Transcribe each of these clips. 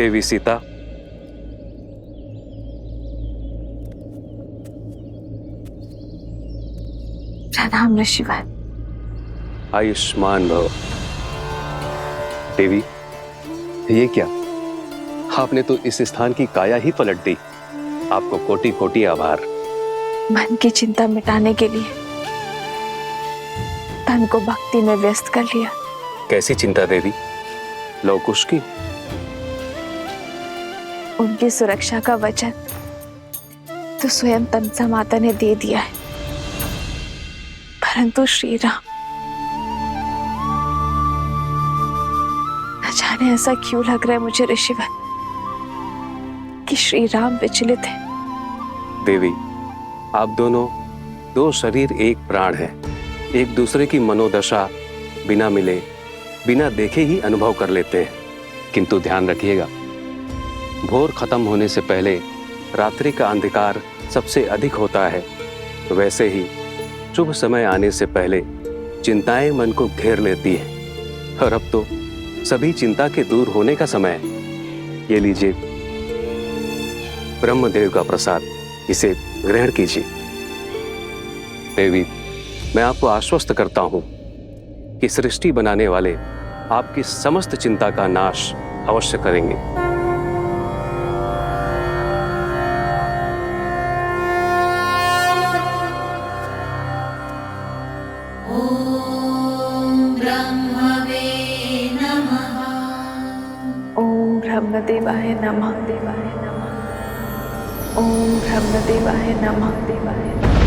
देवी सीता, प्रणाम ऋषिवर। आयुष्मान भव। देवी, ये क्या? आपने तो इस स्थान की काया ही पलट दी। आपको कोटि कोटि आभार। मन की चिंता मिटाने के लिए तन को भक्ति में व्यस्त कर लिया। कैसी चिंता देवी? लवकुश की? उनकी सुरक्षा का वचन तो स्वयं तमसा माता ने दे दिया है, परंतु श्री राम, न जाने ऐसा क्यों लग रहा है मुझे ऋषिवर कि श्री राम विचलित है। देवी, आप दोनों दो शरीर एक प्राण हैं। एक दूसरे की मनोदशा बिना मिले, बिना देखे ही अनुभव कर लेते हैं। किंतु ध्यान रखिएगा, भोर खत्म होने से पहले रात्रि का अंधकार सबसे अधिक होता है। वैसे ही शुभ समय आने से पहले चिंताएं मन को घेर लेती हैं। और अब तो सभी चिंता के दूर होने का समय है। ये लीजिए ब्रह्मदेव का प्रसाद, इसे ग्रहण कीजिए। देवी, मैं आपको आश्वस्त करता हूं कि सृष्टि बनाने वाले आपकी समस्त चिंता का नाश अवश्य करेंगे। ओम ब्रह्मदेवाय नमः। देवाय नमः। ओम ब्रह्मदेवाय नमः। देवाय नमः।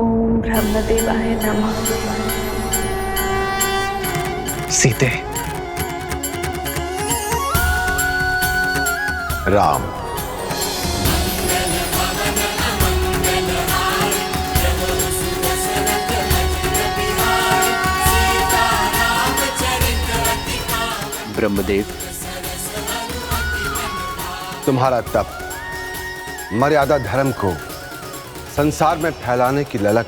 ओम ब्रह्मदेवाय नमः। सीते, राम, ब्रह्मदेव, तुम्हारा तप, मर्यादा धर्म को संसार में फैलाने की ललक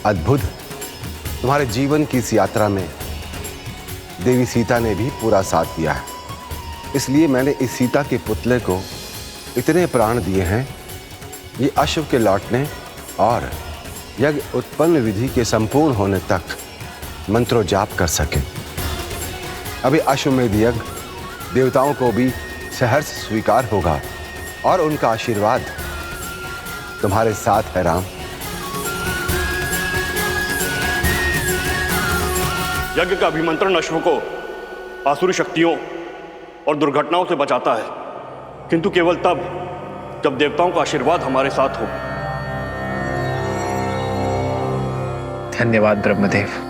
अद्भुत। तुम्हारे जीवन की इस यात्रा में देवी सीता ने भी पूरा साथ दिया है। इसलिए मैंने इस सीता के पुतले को इतने प्राण दिए हैं, ये अश्व के लौटने और यज्ञ उत्पन्न विधि के संपूर्ण होने तक मंत्रोजाप कर सके। अभी अश्वमेध यज्ञ देवताओं को भी सहर्ष स्वीकार होगा और उनका आशीर्वाद तुम्हारे साथ है राम। यज्ञ का अभिमंत्रण अश्व को आसुरी शक्तियों और दुर्घटनाओं से बचाता है, किंतु केवल तब जब देवताओं का आशीर्वाद हमारे साथ हो। धन्यवाद ब्रह्मदेव।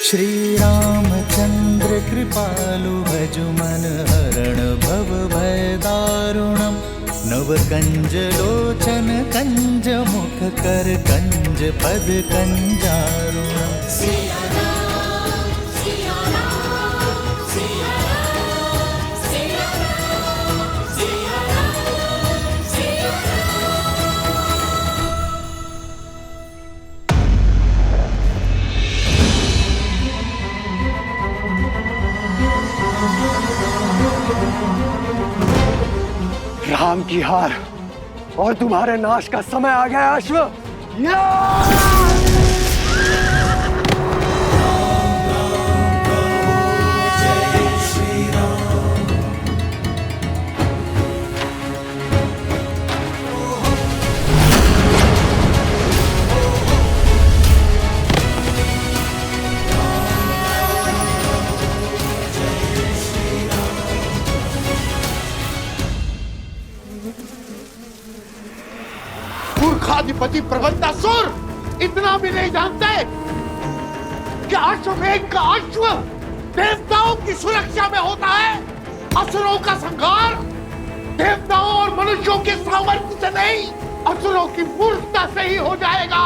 श्री रामचंद्र कृपालु भजु मन हरण भव भय दारुणम। नव कंज लोचन कंज मुख कर कंज पद कंजारुणम। राम की हार और तुम्हारे नाश का समय आ गया अश्व। मूर्खाधिपति प्रबंधासुर, इतना भी नहीं जानते कि अश्वमेध का अश्व देवताओं की सुरक्षा में होता है। असुरों का संहार देवताओं और मनुष्यों के सामर्थ्य से नहीं, असुरों की मूर्खता से ही हो जाएगा।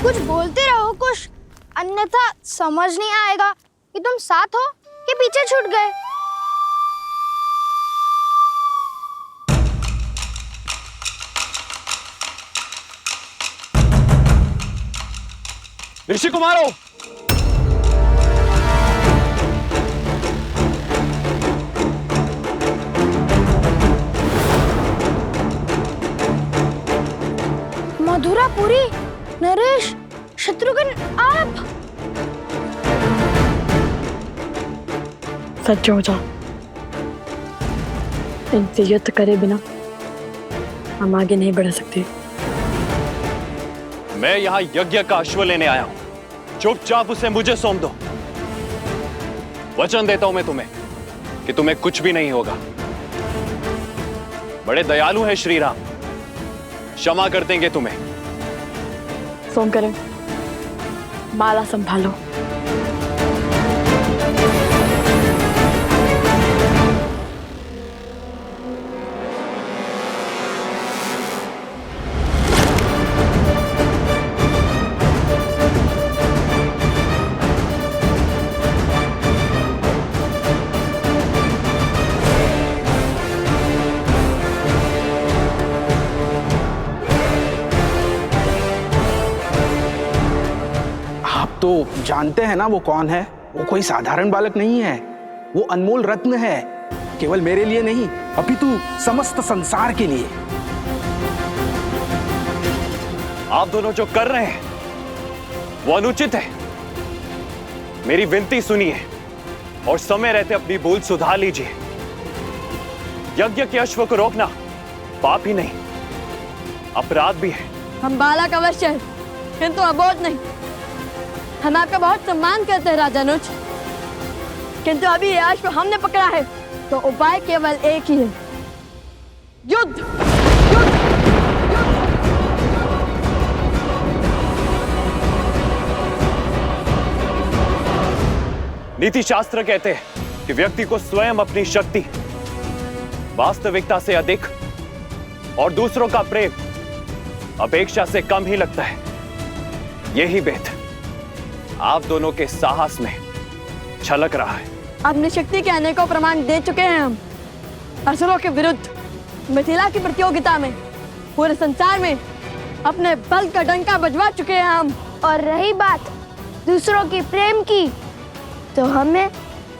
कुछ बोलते रहो कुछ, अन्यथा समझ नहीं आएगा कि तुम साथ हो के पीछे छूट गए। ऋषि कुमारों, मधुरापुरी, नरेश, शत्रुघ्न, आप सच हो जाओ। इनसे युद्ध करे बिना हम आगे नहीं बढ़ सकते। मैं यहाँ यज्ञ का अश्व लेने आया हूं। चुपचाप उसे मुझे सौंप दो। वचन देता हूं मैं तुम्हें कि तुम्हें कुछ भी नहीं होगा। बड़े दयालु हैं श्री राम, क्षमा कर देंगे तुम्हें। सोम करें, माला संभालो। तो जानते हैं ना वो कौन है? वो कोई साधारण बालक नहीं है, वो अनमोल रत्न है। केवल मेरे लिए नहीं, अपितु समस्त संसार के लिए। आप दोनों जो कर रहे हैं वो अनुचित है। मेरी विनती सुनिए और समय रहते अपनी भूल सुधार लीजिए। यज्ञ के अश्व को रोकना पाप ही नहीं, अपराध भी है। हम बालक अवश्य हैं, किंतु अबोध नहीं। हम आपका बहुत सम्मान करते हैं राजानुज, किंतु अभी ये अश्व हमने पकड़ा है तो उपाय केवल एक ही है, युद्ध। युद्ध। नीति शास्त्र कहते हैं कि व्यक्ति को स्वयं अपनी शक्ति, वास्तविकता से अधिक और दूसरों का प्रेम अपेक्षा से कम ही लगता है। यही भेद आप दोनों के साहस में छलक रहा है। अपनी शक्ति के अनेकों प्रमाण दे चुके हैं हम असुरों के विरुद्ध। मिथिला की प्रतियोगिता में पूरे संसार में अपने बल का डंका बजवा चुके हैं हम। और रही बात दूसरों की प्रेम की, तो हमें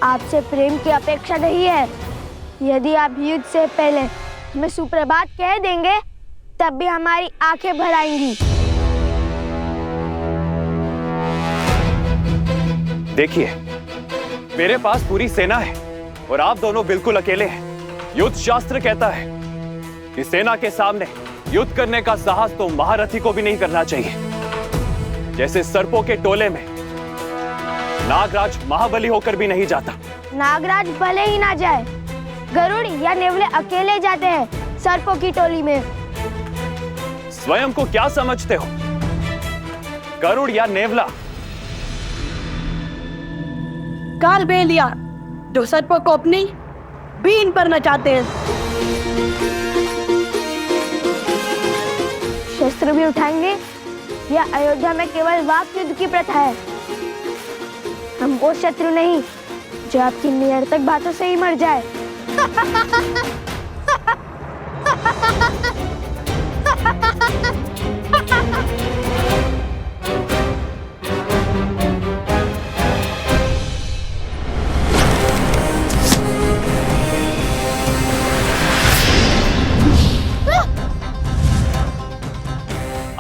आपसे प्रेम की अपेक्षा नहीं है। यदि आप युद्ध से पहले हमें सुप्रभात कह देंगे तब भी हमारी आंखें भर आएंगी। देखिए, मेरे पास पूरी सेना है और आप दोनों बिल्कुल अकेले हैं। युद्ध शास्त्र कहता है कि सेना के सामने युद्ध करने का साहस तो महारथी को भी नहीं करना चाहिए। जैसे सर्पों के टोले में नागराज महाबली होकर भी नहीं जाता। नागराज भले ही ना जाए, गरुड़ या नेवले अकेले जाते हैं सर्पों की टोली में। स्वयं को क्या समझते हो? गरुड़ या नेवला? काल बेलिया जो सर्पों को अपनी बीन पर नचाते हैं। शस्त्र भी उठाएंगे या अयोध्या में केवल वाक युद्ध की प्रथा है? हम वो शत्रु नहीं जो आपकी निरर्थक बातों से ही मर जाए।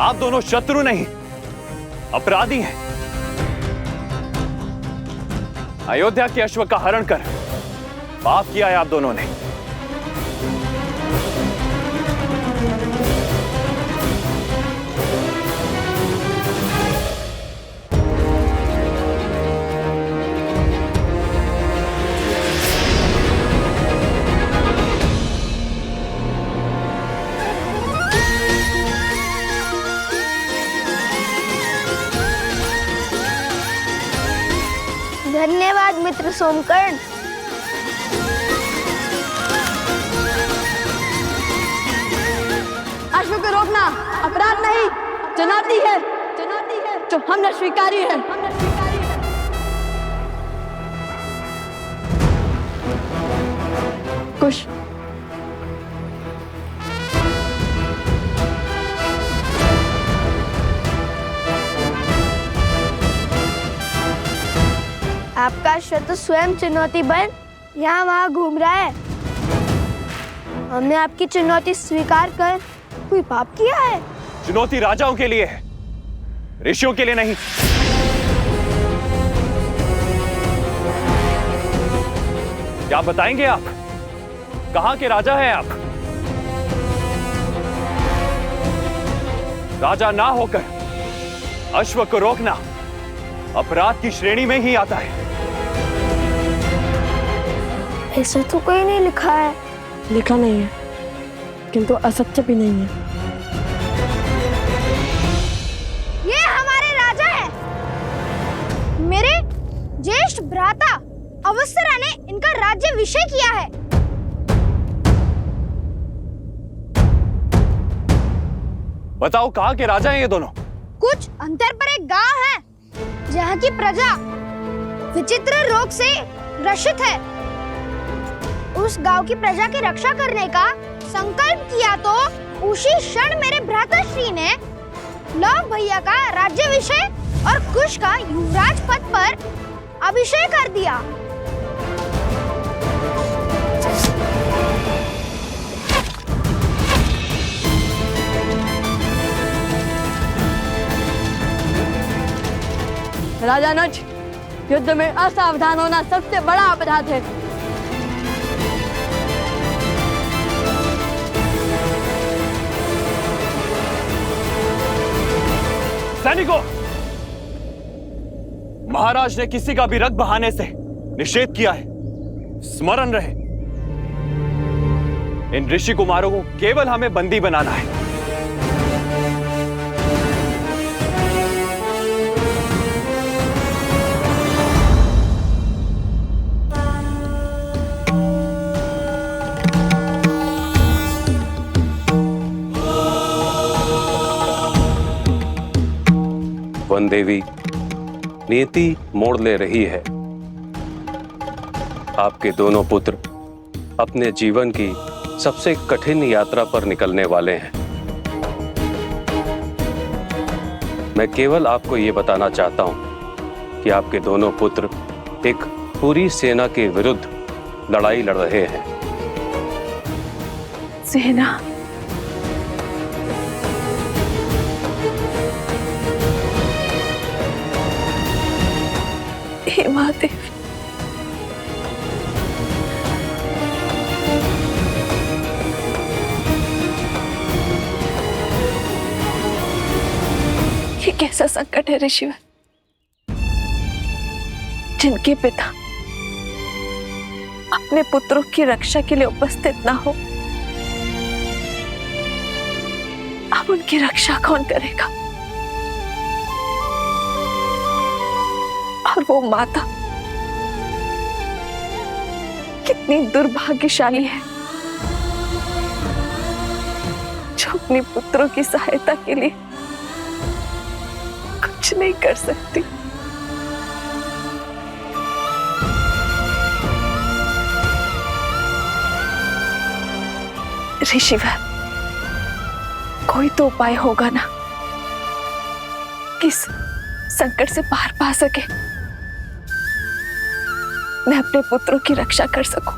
आप दोनों शत्रु नहीं, अपराधी हैं। अयोध्या के अश्व का हरण कर पाप किया है आप दोनों ने। धन्यवाद मित्र सोमकर्ण। अश्व को रोकना अपराध नहीं, चुनौती है जो हमने स्वीकारी है। कुश, आपका शत्रु स्वयं चुनौती बन यहाँ वहाँ घूम रहा है। हमने आपकी चुनौती स्वीकार कर कोई पाप किया है? चुनौती राजाओं के लिए है, ऋषियों के लिए नहीं। क्या बताएंगे आप? कहां के राजा हैं आप? राजा ना होकर अश्व को रोकना अपराध की श्रेणी में ही आता है। ऐसा तो कोई नहीं लिखा है। लिखा नहीं है, किंतु असत्य भी नहीं है। ये हमारे राजा है। मेरे ज्येष्ठ भ्राता अवसरा ने इनका राज्याभिषेक किया है। बताओ कहां के राजा हैं ये दोनों? कुछ अंतर पर एक गांव है जहाँ की प्रजा विचित्र रोग से ग्रसित है। उस गांव की प्रजा की रक्षा करने का संकल्प किया तो उसी क्षण मेरे भ्राताश्री ने लव भैया का राज्याभिषेक और कुश का युवराज पद पर अभिषेक कर दिया। राजानुज, युद्ध में असावधान होना सबसे बड़ा अपराध है। सैनिकों, महाराज ने किसी का भी रक्त बहाने से निषेध किया है। स्मरण रहे, इन ऋषि कुमारों को केवल हमें बंदी बनाना है। वन देवी, नियति मोड़ ले रही है। आपके दोनों पुत्र अपने जीवन की सबसे कठिन यात्रा पर निकलने वाले हैं। मैं केवल आपको यह बताना चाहता हूं कि आपके दोनों पुत्र एक पूरी सेना के विरुद्ध लड़ाई लड़ रहे हैं। सेना? हे महादेव, ये कैसा संकट है ऋषिवर, जिनके पिता अपने पुत्रों की रक्षा के लिए उपस्थित ना हो। अब उनकी रक्षा कौन करेगा? और वो माता कितनी दुर्भाग्यशाली है जो अपने पुत्रों की सहायता के लिए कुछ नहीं कर सकती। ऋषिवर, कोई तो उपाय होगा ना, किस संकट से पार पा सके, मैं अपने पुत्रों की रक्षा कर सकूं।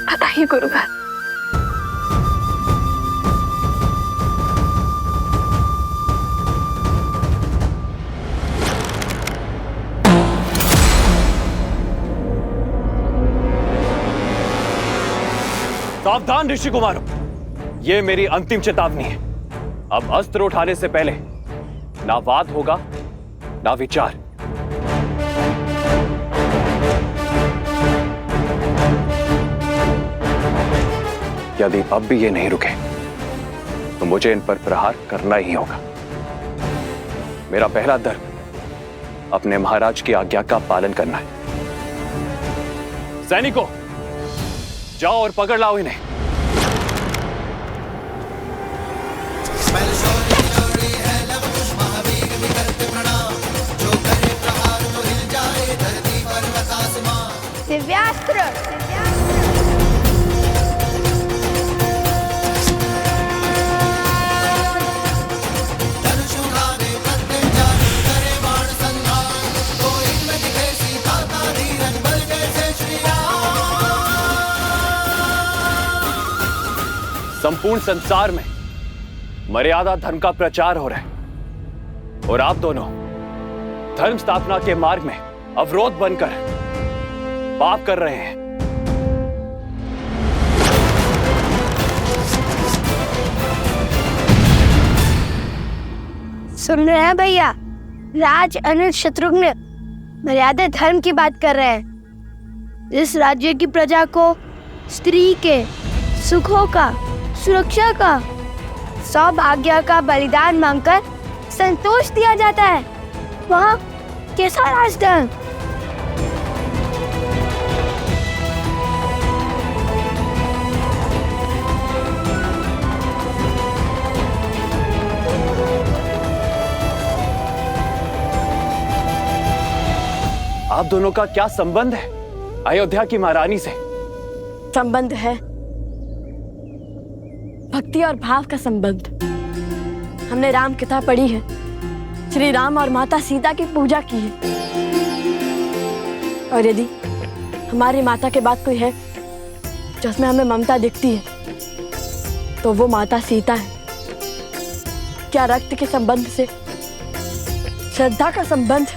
बताइए गुरुवर। सावधान ऋषि कुमारों, ये मेरी अंतिम चेतावनी है। अब अस्त्र उठाने से पहले ना वाद होगा ना विचार। यदि अब भी ये नहीं रुके तो मुझे इन पर प्रहार करना ही होगा। मेरा पहला धर्म अपने महाराज की आज्ञा का पालन करना है। सैनिकों, जाओ और पकड़ लाओ इन्हें। दिव्यास्त्र संपूर्ण संसार में मर्यादा धर्म का प्रचार हो रहा है और आप दोनों धर्म स्थापना के मार्ग में अवरोध बनकर पाप कर रहे हैं। सुन रहे हैं भैया, राज अनिल शत्रुघ्न मर्यादा धर्म की बात कर रहे हैं। इस राज्य की प्रजा को स्त्री के सुखों का, सुरक्षा का, सौभाग्य का बलिदान मांगकर संतोष दिया जाता है। वहाँ कैसा राजधर्म? आप दोनों का क्या संबंध है अयोध्या की महारानी से? संबंध है भक्ति और भाव का संबंध। हमने राम कथा पढ़ी है, श्री राम और माता सीता की पूजा की है, और यदि हमारी माता के बाद कोई है जिसमें हमें ममता दिखती है तो वो माता सीता है। क्या रक्त के संबंध से श्रद्धा का संबंध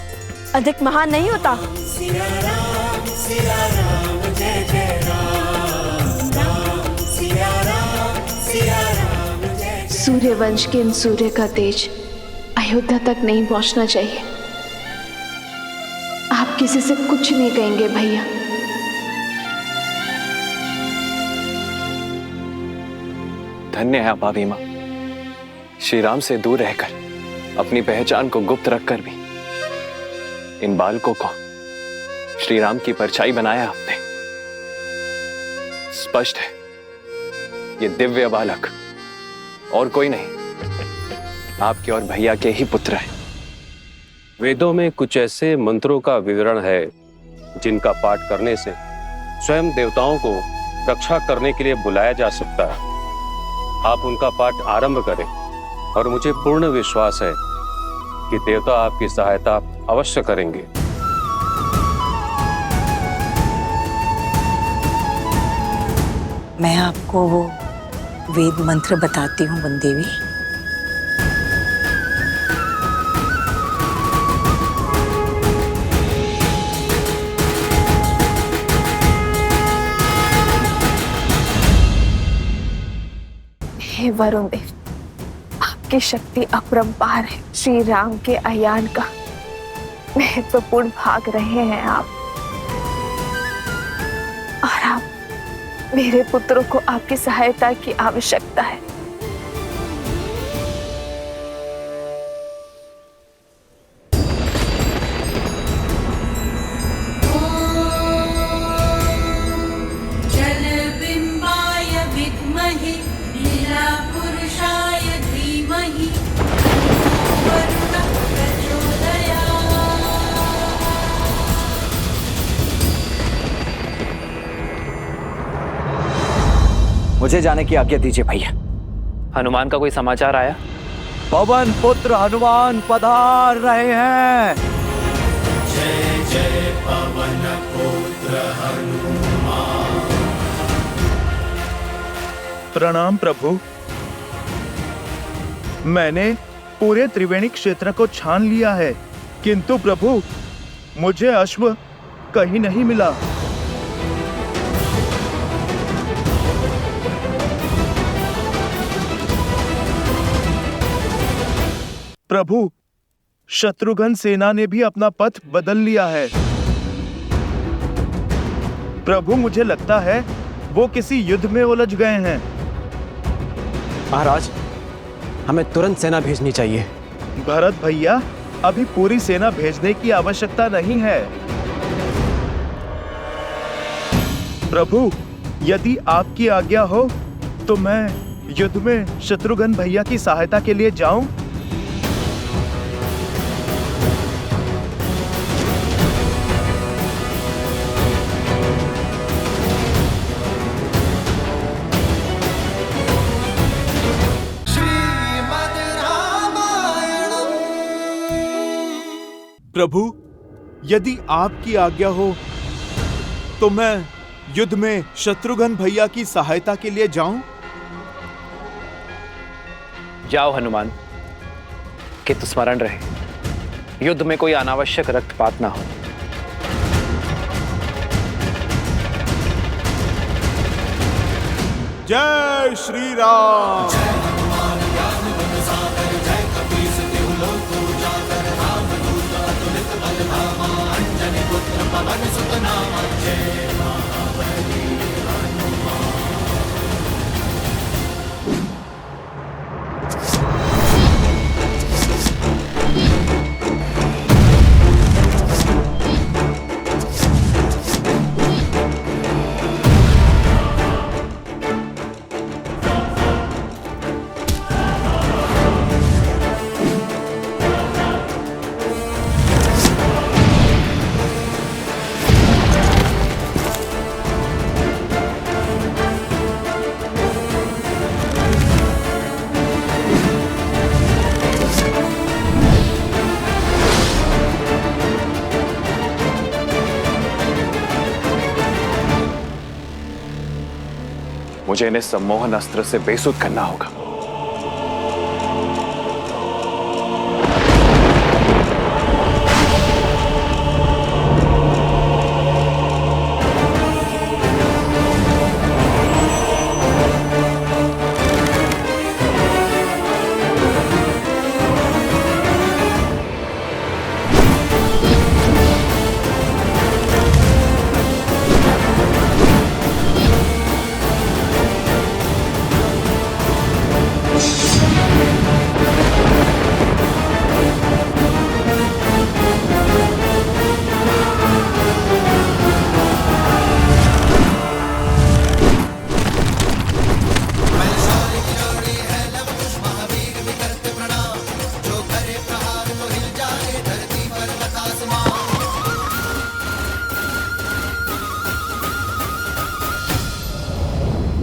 अधिक महान नहीं होता? सिया राम जय जय राम, राम सिया राम जय जय। सूर्यवंश के इन सूर्य का तेज अयोध्या तक नहीं पहुंचना चाहिए। आप किसी से कुछ नहीं कहेंगे भैया। धन्य है आप भाभी माँ, श्री राम से दूर रहकर अपनी पहचान को गुप्त रखकर भी इन बालकों को श्री राम की परछाई बनाया आपने। स्पष्ट है ये दिव्य बालक और कोई नहीं, आपके और भैया के ही पुत्र हैं। वेदों में कुछ ऐसे मंत्रों का विवरण है जिनका पाठ करने से स्वयं देवताओं को रक्षा करने के लिए बुलाया जा सकता है। आप उनका पाठ आरंभ करें और मुझे पूर्ण विश्वास है कि देवता आपकी सहायता अवश्य करेंगे। मैं आपको वो वेद मंत्र बताती हूँ वनदेवी। हे वरुण देव, आपकी शक्ति अपरंपार है। श्री राम के अयान का महत्वपूर्ण भाग रहे हैं आप, और आप मेरे पुत्रों को आपकी सहायता की आवश्यकता है। जलबिंबाय विद्महे लीला पुरुषाय धीमहि वरुणः प्रचोदयात्। मुझे जाने की आज्ञा दीजिए भैया। हनुमान का कोई समाचार आया? पवन पुत्र हनुमान पधार रहे हैं। जय जय पवन पुत्र हनुमान। प्रणाम प्रभु। मैंने पूरे त्रिवेणी क्षेत्र को छान लिया है, किंतु प्रभु मुझे अश्व कहीं नहीं मिला। प्रभु शत्रुघ्न सेना ने भी अपना पथ बदल लिया है। प्रभु मुझे लगता है वो किसी युद्ध में उलझ गए हैं। महाराज, हमें तुरंत सेना भेजनी चाहिए। भरत भैया, अभी पूरी सेना भेजने की आवश्यकता नहीं है। प्रभु यदि आपकी आज्ञा हो तो मैं युद्ध में शत्रुघ्न भैया की सहायता के लिए जाऊं। प्रभु यदि आपकी आज्ञा हो तो मैं युद्ध में शत्रुघ्न भैया की सहायता के लिए जाऊं। जाओ हनुमान, किंतु स्मरण रहे युद्ध में कोई अनावश्यक रक्तपात ना हो। जय श्री राम। मुझे इन्हें सम्मोहन अस्त्र से बेसुध करना होगा।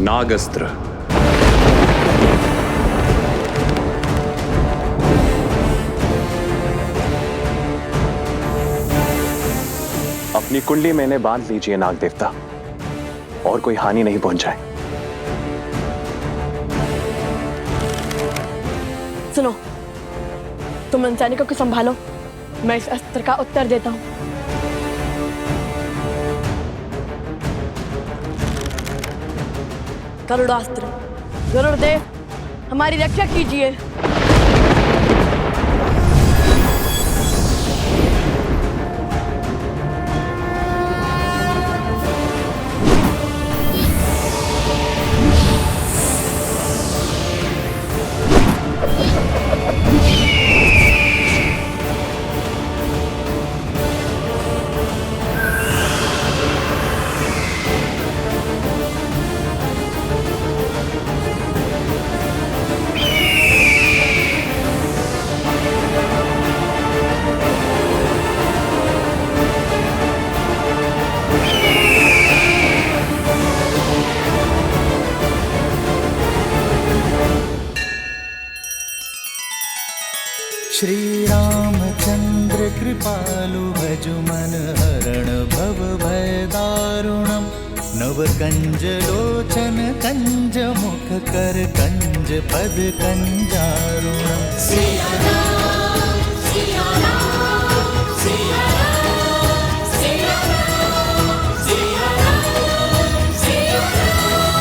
नागस्त्र। अपनी कुंडली में इन्हें बांध लीजिए नाग देवता, और कोई हानि नहीं पहुंचाए। सुनो, तुम इन सैनिकों को संभालो, मैं इस अस्त्र का उत्तर देता हूं। गरुड़ास्त्र। गरुड़देव, हमारी रक्षा कीजिए। श्री रामचंद्र कृपालु भजु मन हरण भव भय दारुणम नव कंज लोचन कंज मुख कर कंज पद कंजारुणम। सिया राम, सिया राम, सिया राम, सिया राम, सिया राम, सिया राम।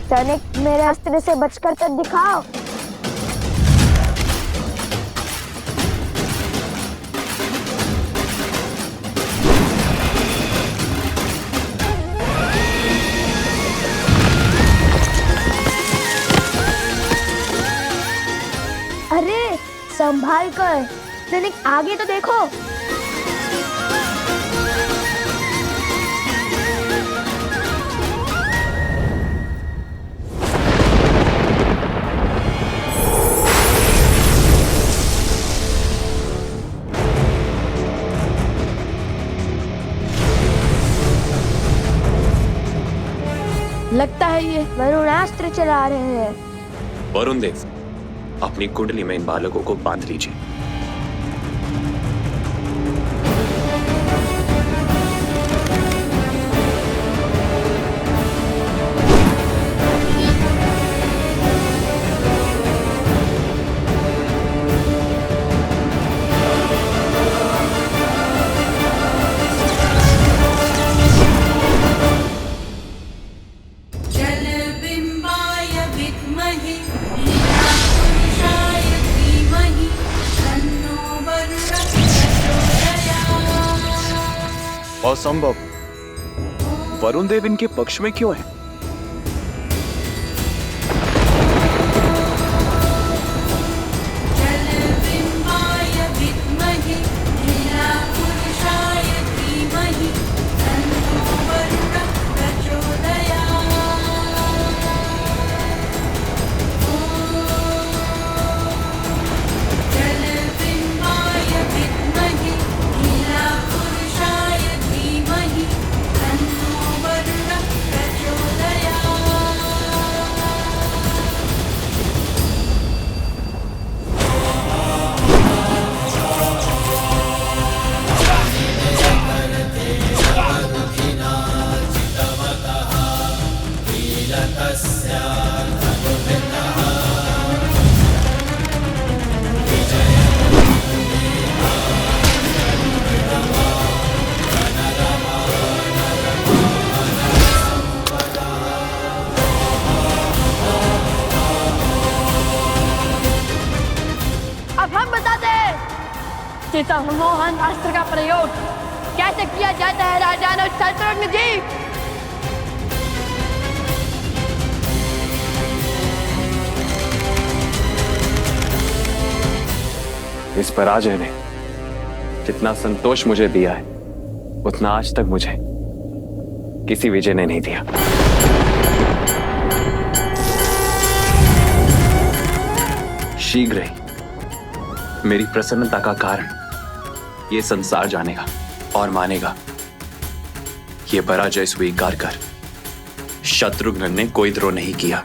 सैनिक, मेरे अस्त्र से बचकर तो दिखाओ। अरे संभाल कर, सैनिक आगे तो देखो। लगता है ये वरुणास्त्र चला रहे हैं। वरुण देव, अपनी कुंडली में इन बालकों को बांध लीजिए। असंभव। वरुण देव इनके पक्ष में क्यों है? मोहन अस्त्र का प्रयोग कैसे किया जाता है राजानुज शत्रुघ्न जी? इस पराजय ने जितना संतोष मुझे दिया है उतना आज तक मुझे किसी विजय ने नहीं दिया। शीघ्र ही मेरी प्रसन्नता का कारण ये संसार जानेगा और मानेगा। ये पराजय स्वीकार कर शत्रुघ्न ने कोई द्रोह नहीं किया।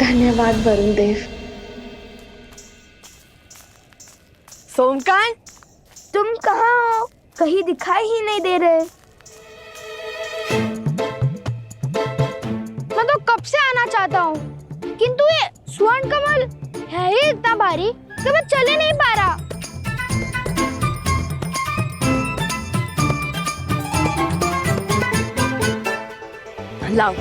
धन्यवाद वरुण देव। सोमकांत, तुम कहाँ हो? कहीं दिखाई ही नहीं दे रहे। मैं तो कब से आना चाहता हूँ, किंतु ये स्वर्ण कमल है ही इतना भारी कि मैं चल ही नहीं पा रहा। लाओ।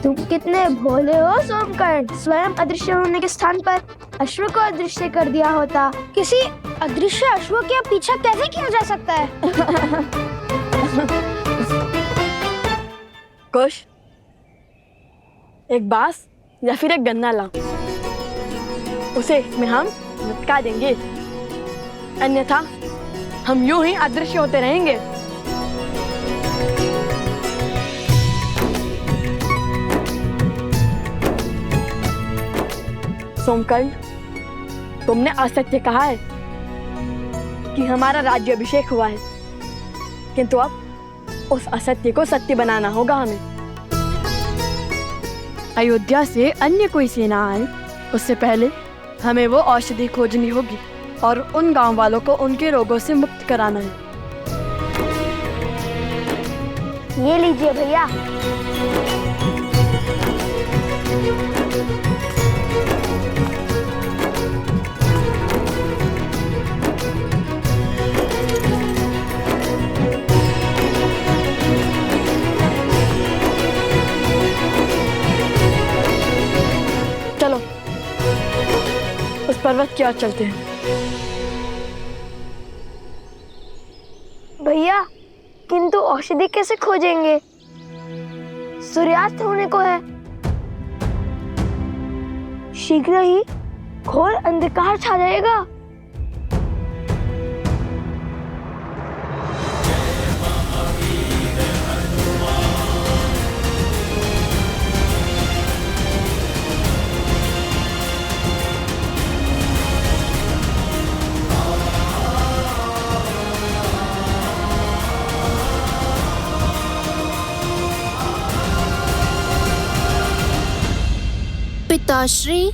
तुम कितने भोले हो सोमकर्ण। स्वयं अदृश्य होने के स्थान पर अश्व को अदृश्य कर दिया होता। किसी अदृश्य अश्व के पीछा कैसे किया जा सकता है? कुश, एक बांस या फिर एक गन्ना लाओ, उसे इसमें हम लटका देंगे, अन्यथा हम यूं ही अदृश्य होते रहेंगे। सोमकर्ण, तुमने असत्य कहा है कि हमारा राज्याभिषेक हुआ है, किंतु अब उस असत्य को सत्य बनाना होगा हमें। अयोध्या से अन्य कोई सेना आए उससे पहले हमें वो औषधि खोजनी होगी और उन गांव वालों को उनके रोगों से मुक्त कराना है। ये लीजिए भैया। चलो पर्वत की ओर चलते हैं। भैया, किंतु औषधि कैसे खोजेंगे? सूर्यास्त होने को है। शीघ्र ही घोर अंधकार छा जाएगा। पिताश्री,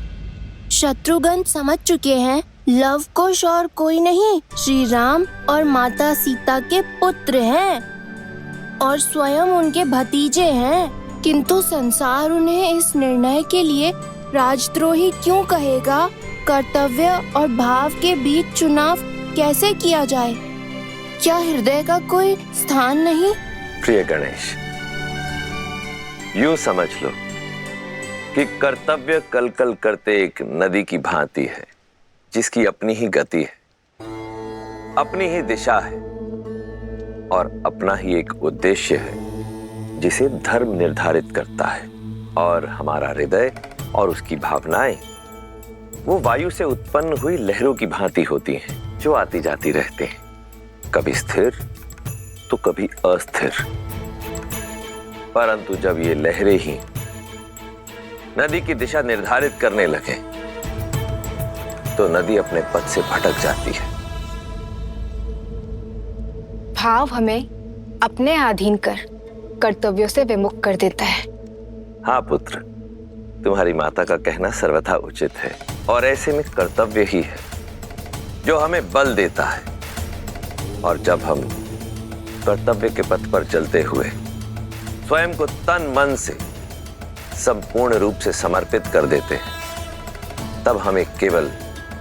शत्रुघ्न समझ चुके हैं लव कुश और कोई नहीं, श्री राम और माता सीता के पुत्र हैं और स्वयं उनके भतीजे हैं। किंतु संसार उन्हें इस निर्णय के लिए राजद्रोही क्यों कहेगा? कर्तव्य और भाव के बीच चुनाव कैसे किया जाए? क्या हृदय का कोई स्थान नहीं? प्रिय गणेश, यूं समझ लो कि कर्तव्य कलकल करते एक नदी की भांति है, जिसकी अपनी ही गति है, अपनी ही दिशा है और अपना ही एक उद्देश्य है, जिसे धर्म निर्धारित करता है। और हमारा हृदय और उसकी भावनाएं वो वायु से उत्पन्न हुई लहरों की भांति होती हैं, जो आती जाती रहते हैं, कभी स्थिर तो कभी अस्थिर। परंतु जब ये लहरें ही नदी की दिशा निर्धारित करने लगे तो नदी अपने पथ से भटक जाती है। भाव हमें अपने अधीन कर कर्तव्यों से विमुख कर देता है। हाँ पुत्र, तुम्हारी माता का कहना सर्वथा उचित है और ऐसे में कर्तव्य ही है जो हमें बल देता है। और जब हम कर्तव्य के पथ पर चलते हुए स्वयं को तन मन से संपूर्ण रूप से समर्पित कर देते हैं, तब हमें केवल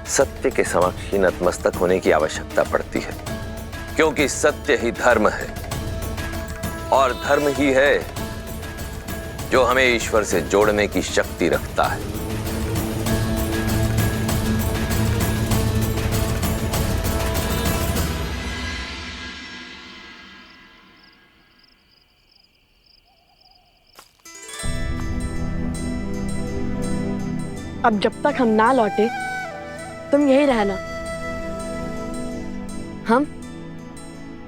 सत्य के समक्ष ही नतमस्तक होने की आवश्यकता पड़ती है, क्योंकि सत्य ही धर्म है और धर्म ही है जो हमें ईश्वर से जोड़ने की शक्ति रखता है। अब जब तक हम ना लौटे तुम यही रहना। हम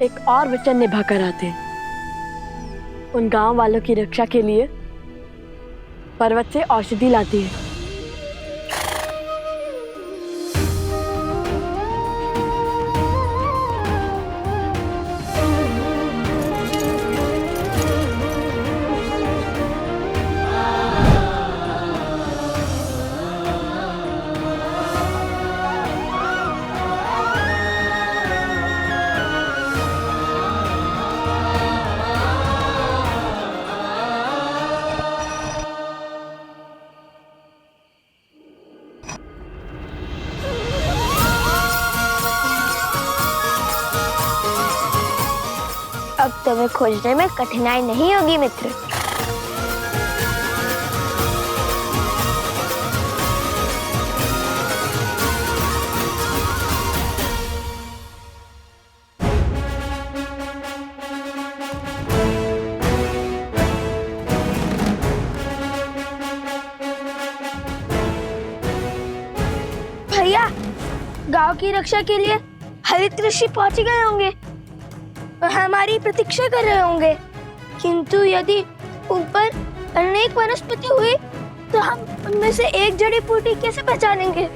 एक और वचन निभा कर आते हैं। उन गांव वालों की रक्षा के लिए पर्वत से औषधि लाती है। अब तुम्हें खोजने में कठिनाई नहीं होगी मित्र। भैया, गांव की रक्षा के लिए हरित ऋषि पहुंच गए होंगे और हमारी प्रतीक्षा कर रहे होंगे। किंतु यदि ऊपर अनेक वनस्पति हुई तो हम उनमें से एक जड़ी बूटी कैसे पहचानेंगे?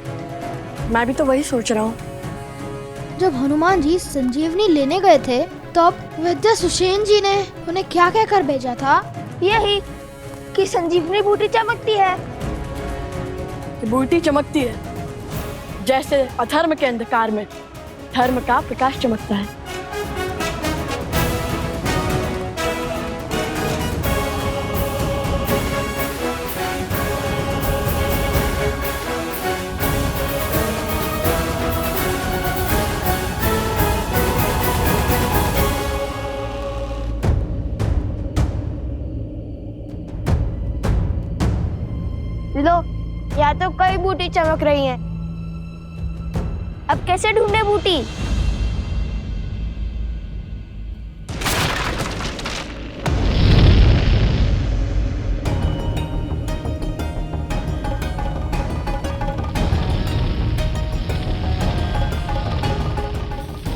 मैं भी तो वही सोच रहा हूँ। जब हनुमान जी संजीवनी लेने गए थे तब वैद्य सुषेण जी ने उन्हें क्या कहकर भेजा था? यही कि संजीवनी बूटी चमकती है। बूटी चमकती है जैसे अधर्म के अंधकार में धर्म का प्रकाश चमकता है। लो, या तो कई बूटी चमक रही हैं, अब कैसे ढूंढे बूटी?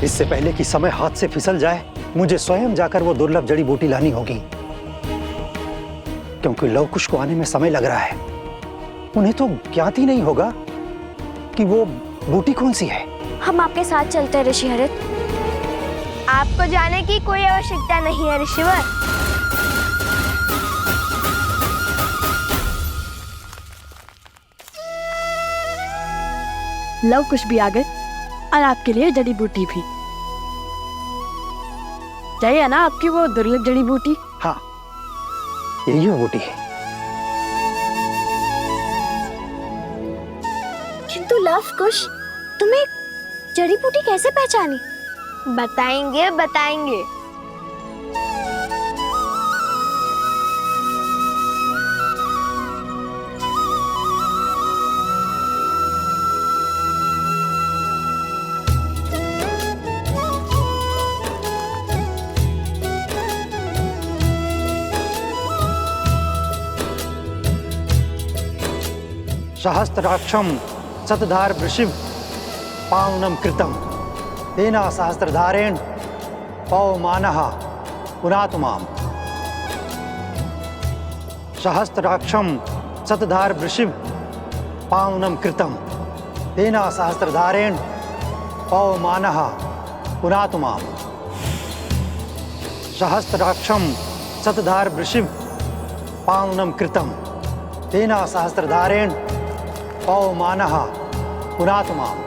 इससे पहले कि समय हाथ से फिसल जाए, मुझे स्वयं जाकर वो दुर्लभ जड़ी बूटी लानी होगी, क्योंकि लवकुश को आने में समय लग रहा है। उन्हें तो ज्ञात ही नहीं होगा कि वो बूटी कौन सी है। हम आपके साथ चलते हैं ऋषि हरित। आपको जाने की कोई आवश्यकता नहीं है ऋषिवर। लवकुश भी आ गए और आपके लिए जड़ी बूटी भी। चाहिए ना आपकी वो दुर्लभ जड़ी बूटी? हाँ, यही वो बूटी है। किंतु लवकुश, तुम्हें जड़ी बूटी कैसे पहचानी? बताएंगे बताएंगे। सहस्त्राक्षम शतधार वृषिव पावनम कृतम तेना सहस्त्रधारेण पवमानः पुनातुमाम। सहस्त्राक्षम शतधार वृषिव पावनम कृतम तेना सहस्त्रधारेण पवमानः पुनातुमाम। सहस्त्राक्षम शतधार वृषिव पावनम कृतम तेना सहस्त्रधारेण पवमानः पुनातुमाम।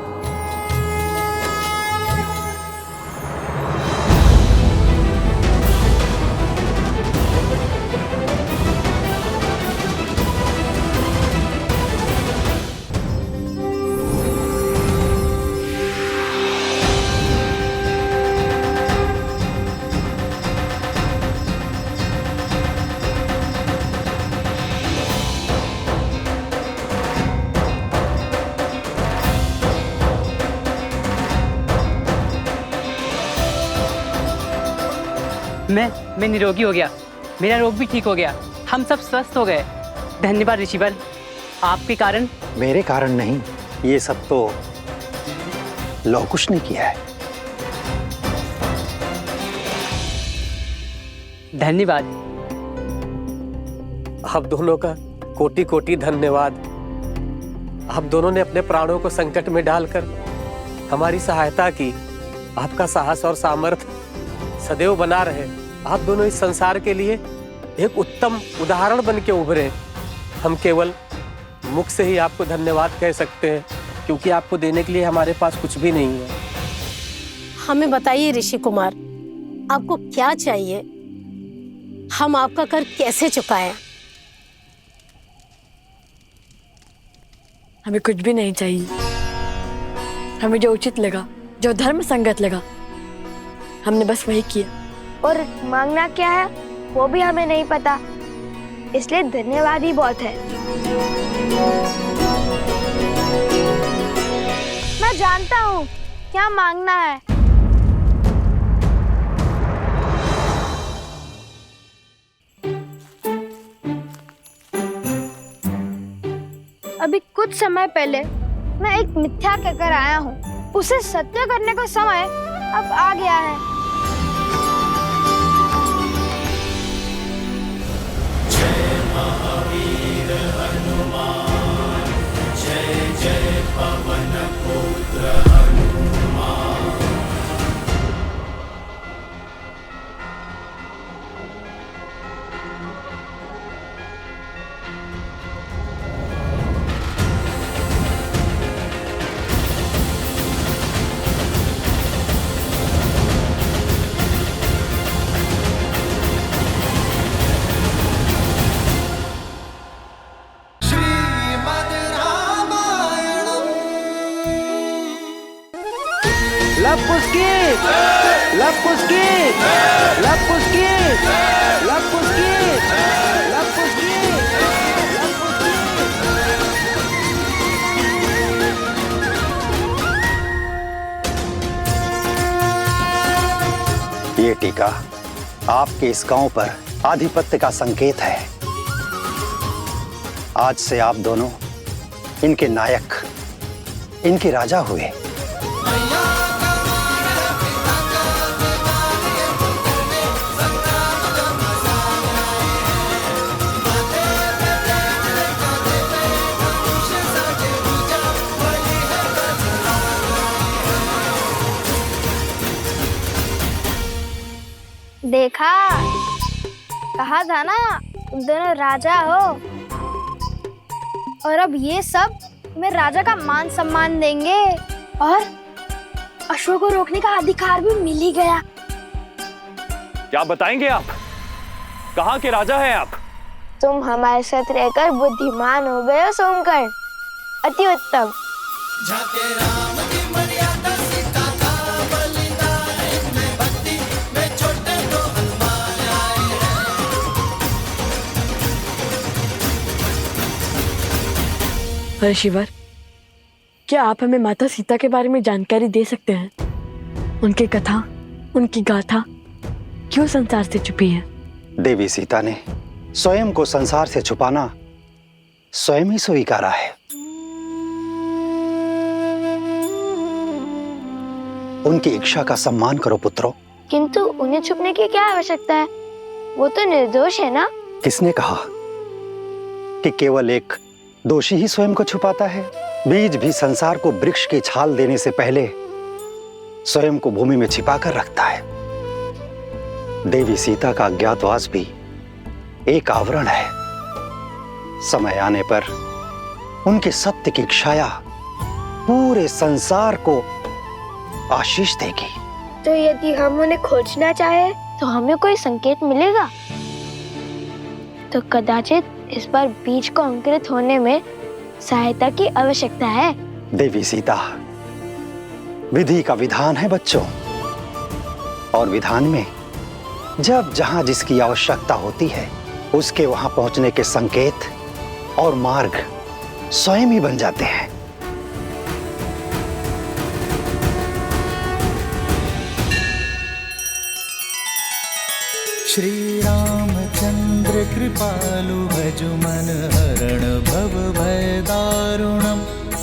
मैं निरोगी हो गया, मेरा रोग भी ठीक हो गया, हम सब स्वस्थ हो गए। धन्यवाद ऋषिवर, आपके कारण। मेरे कारण नहीं, ये सब तो लवकुश ने किया है। धन्यवाद। आप दोनों का कोटि कोटि धन्यवाद। आप दोनों ने अपने प्राणों को संकट में डालकर हमारी सहायता की। आपका साहस और सामर्थ्य सदैव बना रहे। आप दोनों इस संसार के लिए एक उत्तम उदाहरण बन के उभरे। हम केवल मुख से ही आपको धन्यवाद कह सकते हैं, क्योंकि आपको देने के लिए हमारे पास कुछ भी नहीं है। हमें बताइए ऋषि कुमार, आपको क्या चाहिए? हम आपका कर कैसे चुकाएं? हमें कुछ भी नहीं चाहिए। हमें जो उचित लगा, जो धर्म संगत लगा, हमने बस वही किया। और मांगना क्या है वो भी हमें नहीं पता, इसलिए धन्यवाद ही बहुत है। मैं जानता हूँ क्या मांगना है। अभी कुछ समय पहले मैं एक मिथ्या कहकर आया हूँ, उसे सत्य करने का समय अब आ गया है। जय महावीर हनुमान, जय जय पवन पुत्र हनुमान। ये टीका आपके इस गांव पर आधिपत्य का संकेत है। आज से आप दोनों इनके नायक, इनके राजा हुए। देखा, कहा था ना तुम दोनों राजा हो। और अब ये सब मैं राजा का मान सम्मान देंगे और अश्व को रोकने का अधिकार भी मिल ही गया। क्या बताएंगे आप? कहाँ के राजा हैं आप? तुम हमारे साथ रहकर बुद्धिमान हो गए हो सोमकर, अति उत्तम। ऋषिवर, क्या आप हमें माता सीता के बारे में जानकारी दे सकते हैं? उनकी कथा, उनकी गाथा क्यों संसार से छुपी है? देवी सीता ने स्वयं को संसार से छुपाना स्वयं ही स्वीकारा है। उनकी इच्छा का सम्मान करो पुत्रों। किंतु उन्हें छुपने की क्या आवश्यकता है? वो तो निर्दोष है ना? किसने कहा कि केवल एक दोषी ही स्वयं को छुपाता है? बीज भी संसार को वृक्ष की छाल देने से पहले स्वयं को भूमि में छिपा कर रखता है। देवी सीता का अज्ञातवास भी एक आवरण है। समय आने पर उनके सत्य की छाया पूरे संसार को आशीष देगी। तो यदि हम उन्हें खोजना चाहे तो हमें कोई संकेत मिलेगा? तो कदाचित इस बार बीज को अंकुरित होने में सहायता की आवश्यकता है। देवी सीता, विधि का विधान है बच्चों, और विधान में जब जहां जिसकी आवश्यकता होती है उसके वहां पहुंचने के संकेत और मार्ग स्वयं ही बन जाते हैं। श्री रामचंद्र कृपालु भजु मन हरण भव भय दारुणम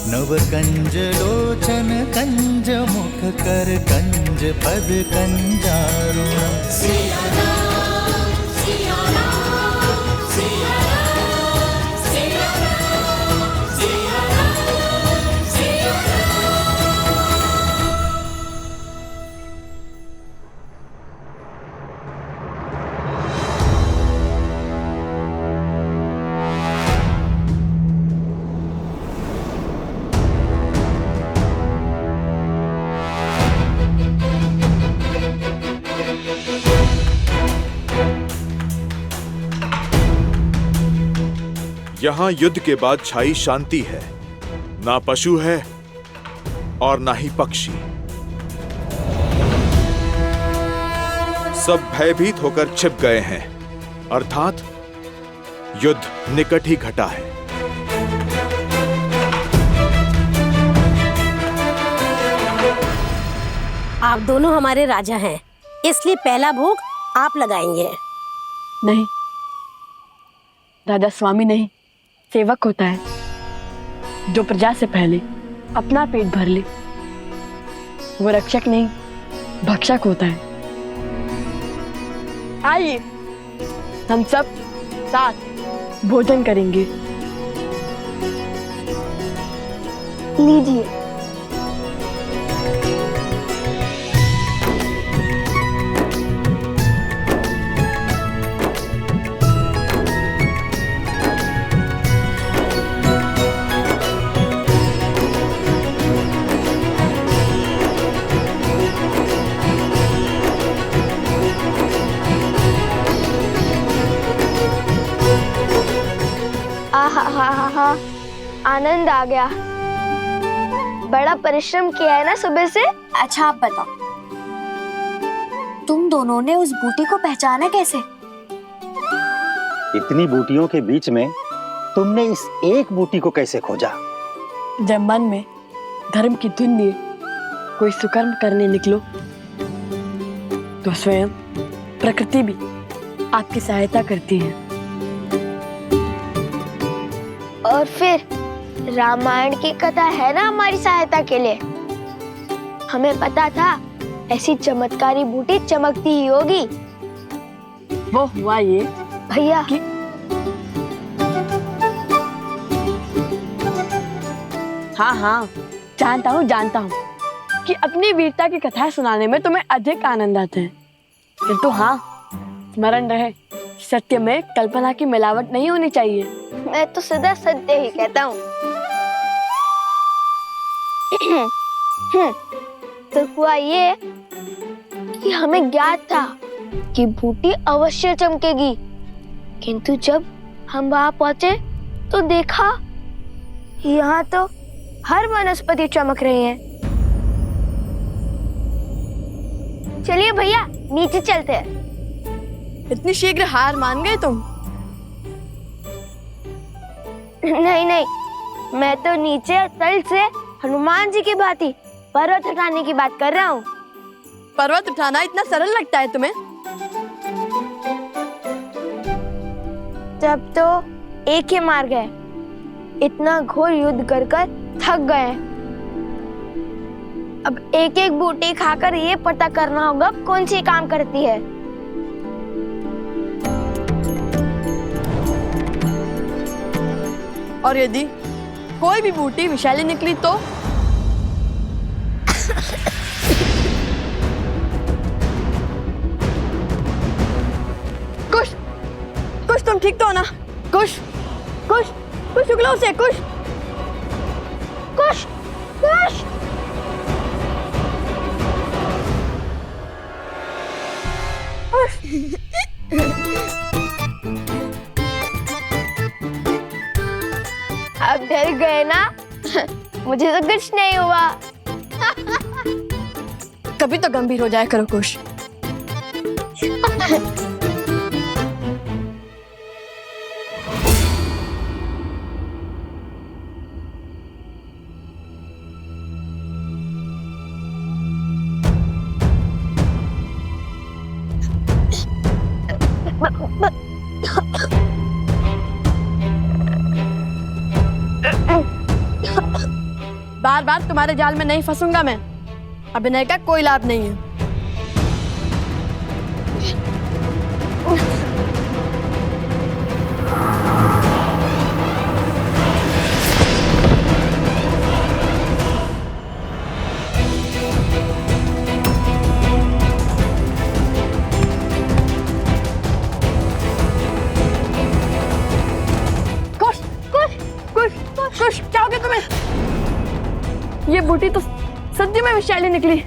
नव कंज लोचन कंज मुख कर कंज पद कंजारुणम। सिया राम, सिया राम, सिया राम, सिया राम, सिया राम, सिया यहाँ युद्ध के बाद छाई शांति है। ना पशु है और ना ही पक्षी। सब भयभीत होकर छिप गए हैं, अर्थात युद्ध निकट ही घटा है। आप दोनों हमारे राजा हैं, इसलिए पहला भोग आप लगाएंगे। नहीं, राजा स्वामी नहीं, सेवक होता है जो प्रजा से पहले अपना पेट भर ले। वो रक्षक नहीं, भक्षक होता है। आइए हम सब साथ भोजन करेंगे। लीजिए। आहा, आनंद आ गया। बड़ा परिश्रम किया है ना सुबह से। अच्छा आप बताओ, तुम दोनों ने उस बूटी को पहचाना कैसे? इतनी बूटियों के बीच में तुमने इस एक बूटी को कैसे खोजा? जब मन में धर्म की धुन लिए कोई सुकर्म करने निकलो तो स्वयं प्रकृति भी आपकी सहायता करती है। और फिर रामायण की कथा है ना हमारी सहायता के लिए। हमें पता था ऐसी चमत्कारी बूटी चमकती ही होगी। वो हुआ ये भैया कि हाँ, जानता हूँ कि अपनी वीरता की कथाएं सुनाने में तुम्हें अधिक आनंद आता है, किंतु हाँ, स्मरण रहे, सत्य में कल्पना की मिलावट नहीं होनी चाहिए। मैं तो सदा सत्य ही कहता हूँ। तो हुआ ये कि हमें ज्ञात था कि बूटी अवश्य चमकेगी, किंतु जब हम वहां पहुंचे तो देखा यहाँ तो हर वनस्पति चमक रही है। चलिए भैया नीचे चलते हैं। इतनी शीघ्र हार मान गए तुम? नहीं, मैं तो नीचे तल से हनुमान जी की भांति पर्वत उठाने की बात कर रहा हूँ। पर्वत उठाना इतना सरल लगता है तुम्हें? तब तो एक ही मार गए, इतना घोर युद्ध कर थक गए। अब एक एक बूटी खाकर ये पता करना होगा कौन सी काम करती है। और यदि कोई भी बूटी विषैली निकली तो? कुश तुम ठीक तो हो ना? कुश उगलो उसे। कुश अब डर गए ना? मुझे तो कुछ नहीं हुआ। कभी तो गंभीर हो जाया करो कुश। बार बार तुम्हारे जाल में नहीं फंसूंगा मैं। अभिनय का कोई लाभ नहीं है। कुश क्या हो गया तुम्हें? ये बूटी तो सद्य में विषैली निकली।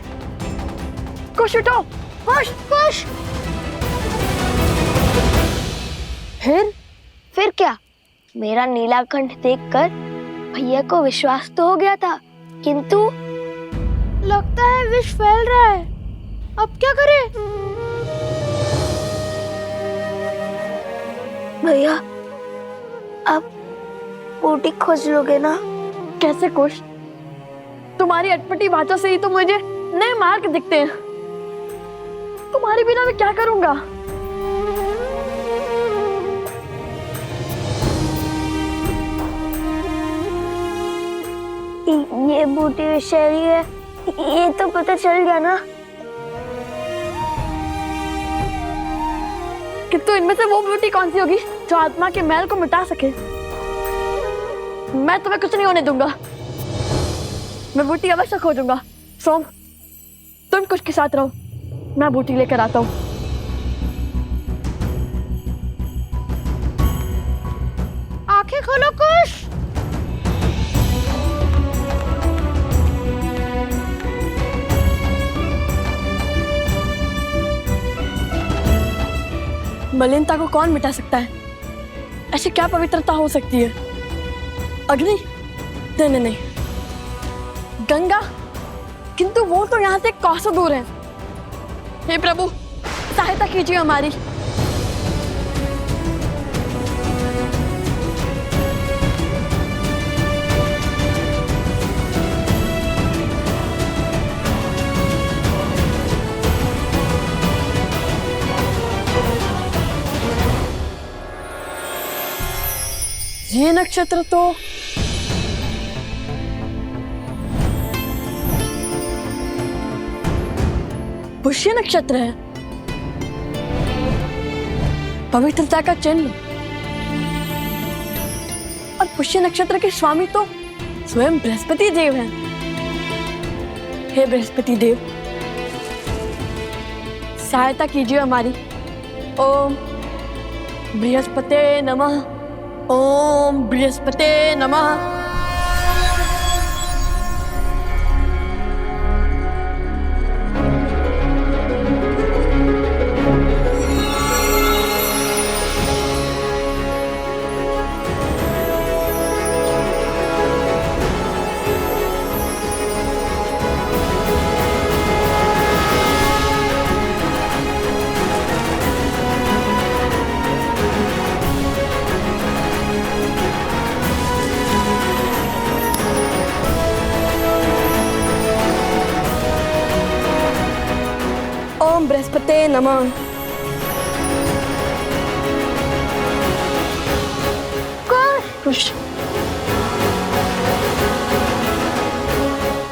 कुश उठो। कुश फिर क्या? मेरा नीलाकंठ देखकर भैया को विश्वास तो हो गया था, किंतु लगता है विष फैल रहा है। अब क्या करें? भैया अब बूटी खोज लोगे ना? कैसे कुश? तुम्हारी अटपटी बातों से ही तो मुझे नए मार्ग दिखते हैं। तुम्हारे बिना मैं क्या करूंगा? ये बूटी विषैली है, ये तो पता चल गया ना। किंतु इनमें से वो बूटी कौन सी होगी जो आत्मा के मैल को मिटा सके? मैं तुम्हें कुछ नहीं होने दूंगा। मैं बूटी अवश्य खोजूंगा। सोम, तुम कुछ के साथ रहो, मैं बूटी लेकर आता हूँ। आंखें खोलो कुश। मलिनता को कौन मिटा सकता है? ऐसी क्या पवित्रता हो सकती है? अग्नि? नहीं। गंगा? किंतु वो तो यहाँ से कोसों दूर है। हे प्रभु, सहायता कीजिए हमारी। ये नक्षत्र तो पुष्य नक्षत्र है, पवित्रता का चिन्ह। और पुष्य नक्षत्र के स्वामी तो स्वयं बृहस्पति देव हैं। हे बृहस्पति देव, सहायता कीजिए हमारी। ओम बृहस्पते नमः, ओम बृहस्पते नमः। ओम बृहस्पते नमः। खुश।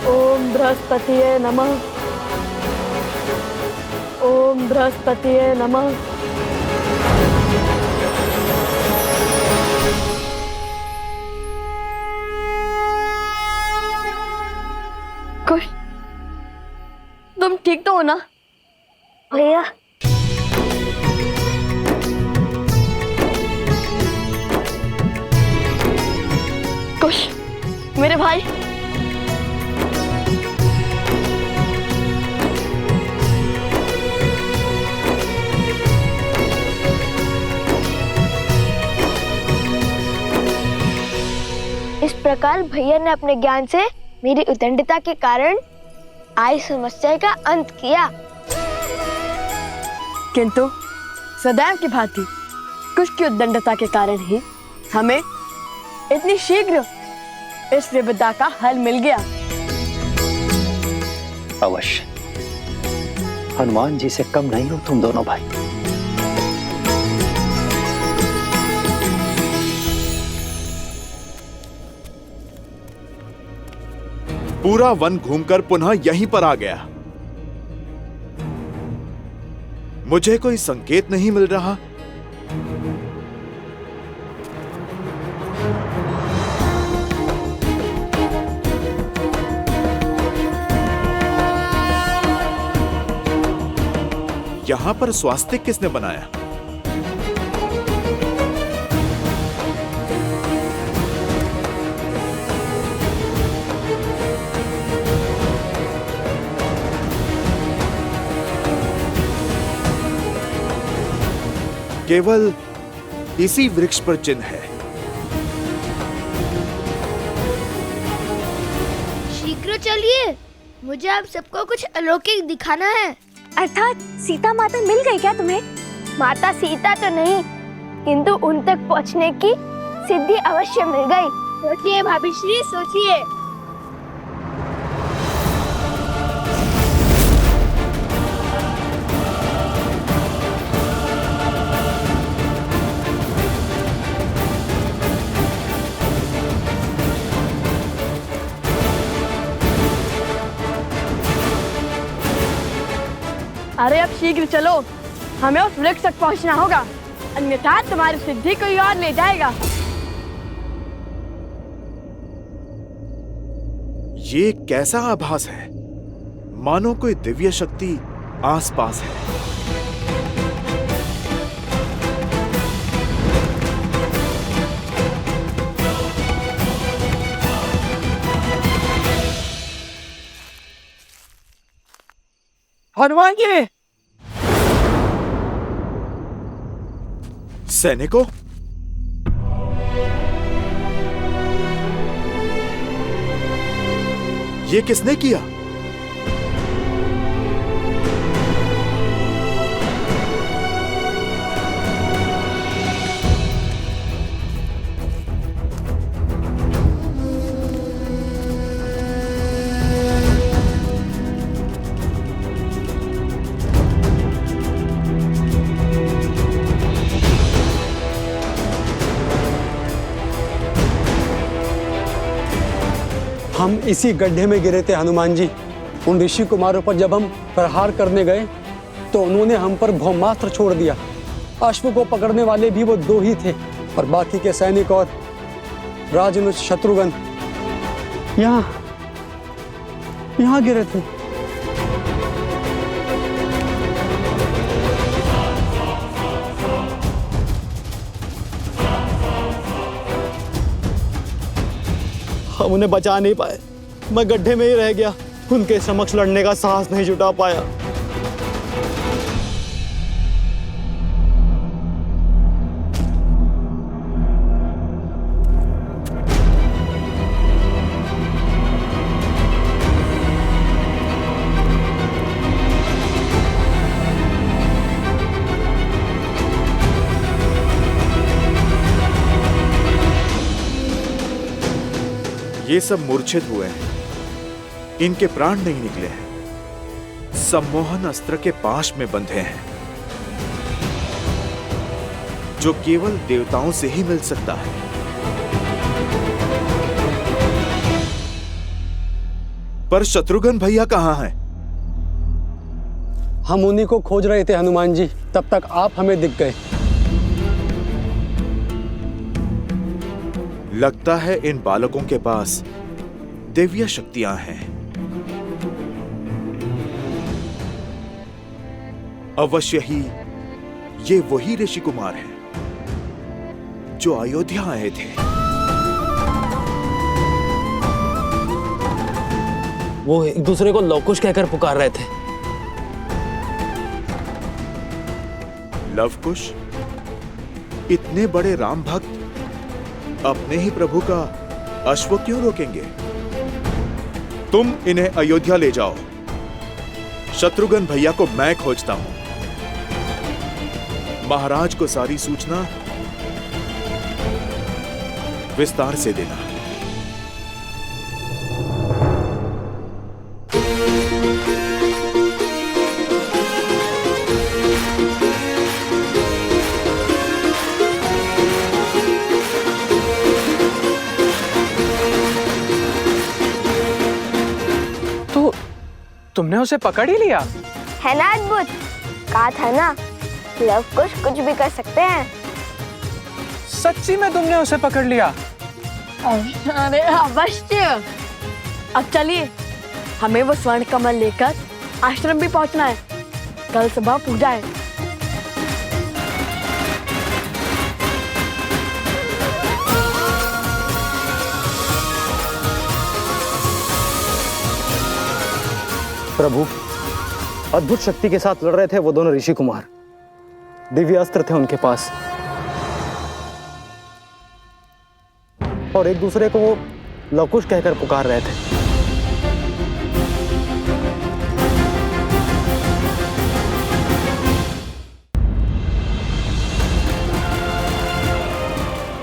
ओम बृहस्पतिये नमः, ओम बृहस्पतिये नमः। खुश, तुम ठीक तो हो ना भैया? कुश, मेरे भाई, इस प्रकार भैया ने अपने ज्ञान से मेरी उद्दंडता के कारण आई समस्या का अंत किया। किंतु सदैव की भांति कुश की उद्दंडता के कारण ही हमें इतनी शीघ्र इस विपदा का हल मिल गया। अवश्य, हनुमान जी से कम नहीं हो तुम दोनों भाई। पूरा वन घूमकर पुनः यहीं पर आ गया। मुझे कोई संकेत नहीं मिल रहा। यहां पर स्वास्तिक किसने बनाया? केवल इसी वृक्ष पर चिन्ह है। शीघ्र चलिए, मुझे आप सबको कुछ अलौकिक दिखाना है। अर्थात सीता माता मिल गई क्या तुम्हें? माता सीता तो नहीं, किंतु उन तक पहुंचने की सिद्धि अवश्य मिल गई। सोचिए भाभी श्री, सोचिए। अरे अब शीघ्र चलो, हमें उस वृक्ष तक पहुंचना होगा, अन्यथा तुम्हारी सिद्धि कोई और ले जाएगा। ये कैसा आभास है? मानो कोई दिव्य शक्ति आसपास है। हनुमान जी! सैनिकों, ये किसने किया? इसी गड्ढे में गिरे थे हनुमान जी। उन ऋषि कुमारों पर जब हम प्रहार करने गए तो उन्होंने हम पर ब्रह्मास्त्र छोड़ दिया। अश्व को पकड़ने वाले भी वो 2 ही थे और बाकी के सैनिक और राजनुज शत्रुघ्न यहाँ गिरे थे। हम उन्हें बचा नहीं पाए, मैं गड्ढे में ही रह गया, उनके समक्ष लड़ने का साहस नहीं जुटा पाया। ये सब मूर्छित हुए हैं, इनके प्राण नहीं निकले हैं, सम्मोहन अस्त्र के पाश में बंधे हैं जो केवल देवताओं से ही मिल सकता है। पर शत्रुघ्न भैया कहाँ हैं? हम उन्हीं को खोज रहे थे हनुमान जी, तब तक आप हमें दिख गए। लगता है इन बालकों के पास दिव्य शक्तियां हैं। अवश्य ही ये वही ऋषि कुमार हैं जो अयोध्या आए थे। वो एक दूसरे को लवकुश कहकर पुकार रहे थे। लवकुश? इतने बड़े राम भक्त अपने ही प्रभु का अश्व क्यों रोकेंगे? तुम इन्हें अयोध्या ले जाओ, शत्रुघ्न भैया को मैं खोजता हूं। महाराज को सारी सूचना विस्तार से देना। तुमने उसे पकड़ ही लिया? है ना अद्भुत? कहा था ना, लवकुश कुछ भी कर सकते हैं। सच्ची में तुमने उसे पकड़ लिया? अरे अवश्य। अब चलिए, हमें वो स्वर्ण कमल लेकर आश्रम भी पहुंचना है। कल सुबह पूजा है। प्रभु, अद्भुत शक्ति के साथ लड़ रहे थे वो दोनों ऋषि कुमार। दिव्य अस्त्र थे उनके पास और एक दूसरे को वो लवकुश कहकर पुकार रहे थे।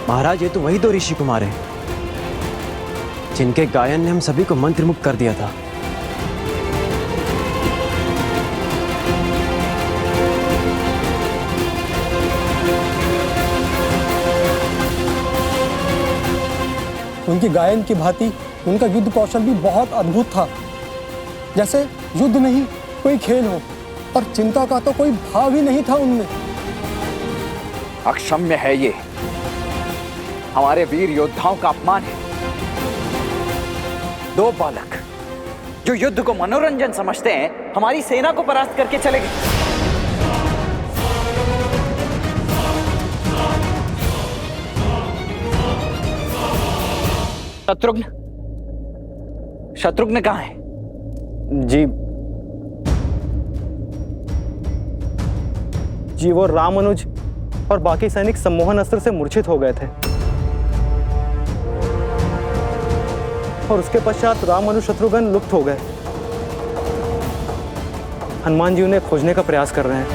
महाराज, ये तो वही 2 ऋषि कुमार हैं जिनके गायन ने हम सभी को मंत्रमुग्ध कर दिया था। उनकी गायन की भांति उनका युद्ध कौशल भी बहुत अद्भुत था। जैसे युद्ध नहीं कोई खेल हो और चिंता का तो कोई भाव ही नहीं था उनमें। अक्षम्य है ये, हमारे वीर योद्धाओं का अपमान है। 2 बालक जो युद्ध को मनोरंजन समझते हैं, हमारी सेना को परास्त करके चले गए। शत्रुघ्न कहाँ है? जी वो रामानुज और बाकी सैनिक सम्मोहन अस्त्र से मूर्छित हो गए थे और उसके पश्चात रामानुज शत्रुघ्न लुप्त हो गए। हनुमान जी उन्हें खोजने का प्रयास कर रहे हैं।